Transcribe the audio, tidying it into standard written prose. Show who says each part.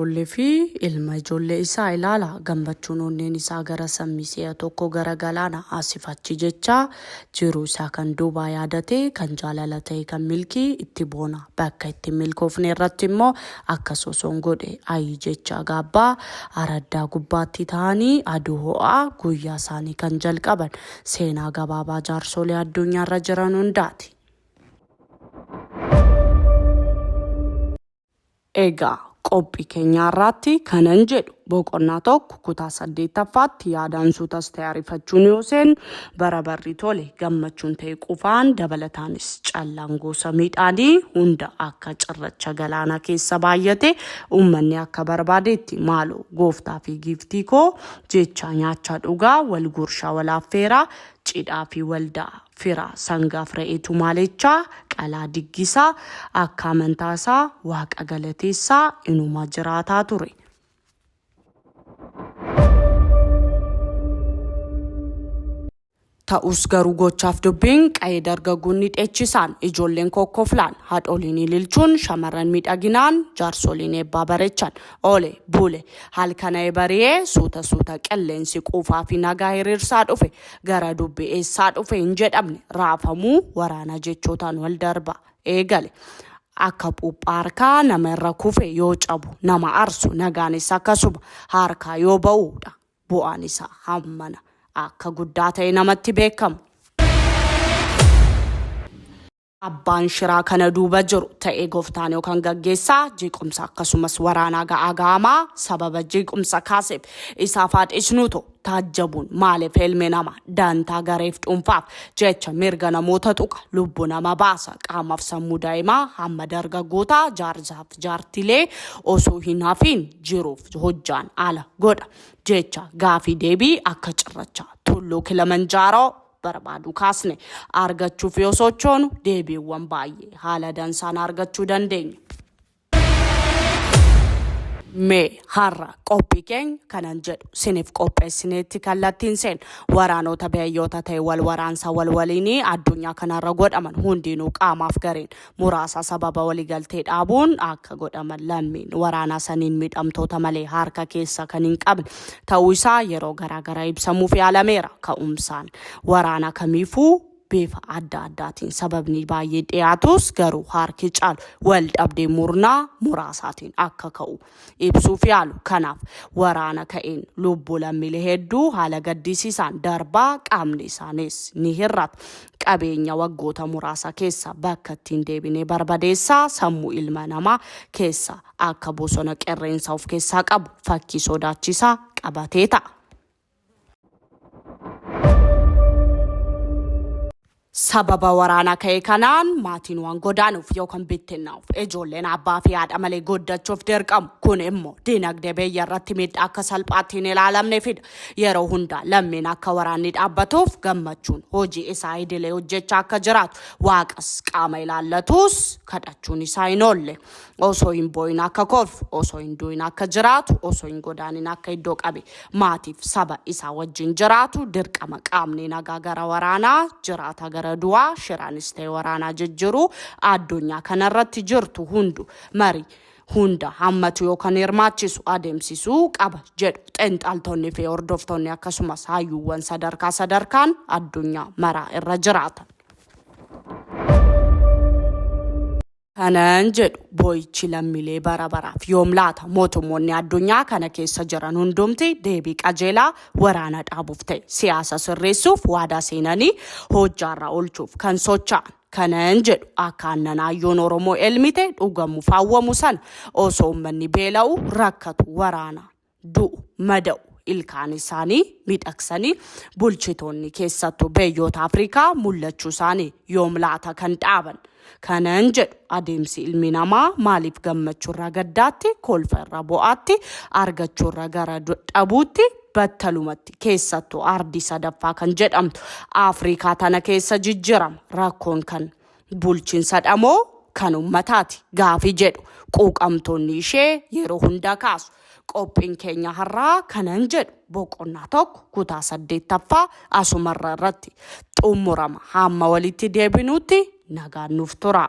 Speaker 1: ijoollee fi ilma ijoollee isaa ilaala. Gammachuun onneen isaa gara sammisee tokko gara galaana asifachi jecha jiru isaa kan duubaa yaadate kan jaalala ta'e kan milkii itti boona. Bakka itti milkoofne irratti immoo akka sosoon godhe ayi jecha gaabbaa araddaa gubbaatti ta'anii aduu ho'aa guyyaa isaanii kan jalqaban seenaa gabaabaa jaarsolee addunyaarra jiran hundaati. Egaa qophii keenyaarratti kanan jedhu boqonnaa tokko kutaa 8ffaatti yaadaan suutas ta'e ariifachuun yoo seen bara barri tole gammachuun ta'e qufaan dabalataanis callaan gosa midhaanii hunda akka cirracha galaana keessa baay'ate uummanni akka barbaadetti maaloo gooftaa fi giiftii koo jecha nyaachaa dhugaa wal gurshaa wal affeeraa cidhaa fi waldaa firaa sangaaf re'eetu maalechaa qalaa diggisaa akka amantaasaa waaqa galateessaa inuma jiraataa ture. Ta'us garuu gochaaf dubbiin qa'ee dargaggoonni dheechisaan ijoolleen kokkoflaan haadholiin ililchuun shamarran miidhaginaan jaarsoliin eebbaa bareechan oole buule halkana bari'ee suuta qilleensi quufaa fi nagaa hiriirsaa dhufe gara dubbii eessaa dhufe hin jedhamne raafamuu waraana jechootaan wal darba eegale. Akka puuphaa harkaa nama irra kufe yoo cabu nama arsu nagaanis akkasuma harkaa yoo ba'uudha bu'aan isaa hammana. Akka guddaa ta'e namatti beekamu. Abbaan shiraa kana duuba jiru ta'ee gooftaan yookaan gaggeessaa jeequmsa akkasumas waraanaa ga'aa ga'amaa sababa jeequmsa kaaseef isaaf haadhisnuutu taajjabuun maaliif ilmi namaa dantaa gareef dhuunfaaf jecha mirga namoota tuqa lubbuu nama baasa qaamaaf sammuu daa'imaa hamma dargaggootaa jaarsaaf jaartilee osoo hin hafiin jiruuf hojjaan ala godha jecha gaafii deebii akka cirrachaa tulluu Kilimanjaaroo barbaadu kaasne argachuuf yoo sochoonu deebiiwwan baay'ee haala dansaan argachuu dandeenya. Mee har'a qophii keenya kanan jedhu siniif qopheessineetti kallattiin seen waraanota biyyoota ta'e wal waraansa waliinii addunyaa kanarra godhaman hundinuu qaamaaf gareen muraasa sababa waliigaltee dhaabuun akka godhaman lammiin waraana saniin miidhamtoota malee harka keessa kan hin qabne ta'uu isaa yeroo garaagaraa ibsamuuf yaalameera. Ka'umsaan waraana kamiifuu bifa adda addaatiin sababni baay'ee dhiyaatus garuu harki caalu wal dhabdee murnaa muraasaatiin akka ka'u ibsuuf yaalu. Kanaaf waraana ka'een lubbuu lammiilee hedduu haala gaddisiisaan darbaa qaamni isaanis ni hir'ata. Qabeenya waggoota muraasa keessa bakka ittiin deebinee barbadeessaa sammuu ilma namaa keessa akka bosona qeerransa of keessaa qabu fakkii sodaachisaa qabatee ta'a. Sababa waraana ka'e kanaan maatiin waan godaanuuf yookaan bittinnaa'uuf ijoolleen abbaa fi haadha malee goddachuuf dirqamu. Kun immoo dinagdee biyya irratti miidhaa akka salphaatti hin ilaalamne fida. Yeroo hundaa lammiin akka waraanni dhaabbatuuf gammachuun hojii isaa idilee hojjechaa akka jiraatu waaqas qaama ilaallatus kadhachuun isaa hin oolle. Osoo hin boo'in akka kolfu osoo hin du'in akka jiraatu osoo hin godaanin akka iddoo qabe maatiif saba isaa wajjin jiraatu dirqama qaamni nagaa gara waraanaa jiraata gara du'aa shiraanis ta'e waraanaa jijjiiruu addunyaa kanarratti jirtu hundu marii hunda hammatu yookaan hirmaachisu adeemsisuu qaba jedhu xiinxaltoonni fi hordoftoonni akkasumas hayyuuwwan sadarkaan addunyaa maraa irra jiraatan. Kanan jedhu boo'ichi lammiilee bara baraaf yoom laata mootummoonni addunyaa kana keessa jiran hundumti deebii qajeelaa waraana dhaabuuf ta'e siyaasa sirreessuuf waadaa seenanii hojjaarra oolchuuf kan socho'an. Kanan jedhu akka annanaayyoon Oromoo elmite dhugamuuf hawwamu sana osoo uummanni beela'u rakkatu waraana du'u mada'u ilkaan isaanii miidhagsanii bulchitoonni keessattuu biyyoota Afrikaa mul'achuu isaanii yoom laata kan dhaaban. Kanan jedhu adeemsi ilmi namaa maaliif gammachuurraa gaddaatti kolfa irraa bo'aatti argachuurraa gara dhabuutti battalumatti keessattuu ardii sadaffaa kan jedhamtu Afrikaa tana keessa jijjiirama. Rakkoon kan bulchiinsa dhamoo kan ummataati gaafii jedhu quuqamtoonni ishee yeroo hunda kaasu. Qophiin keenya har'aa kanan jedhu boqonnaa tokko kutaa 8ffaa asumarra irratti xumurama. Hamma walitti deebinutti nagaan nuuf tura.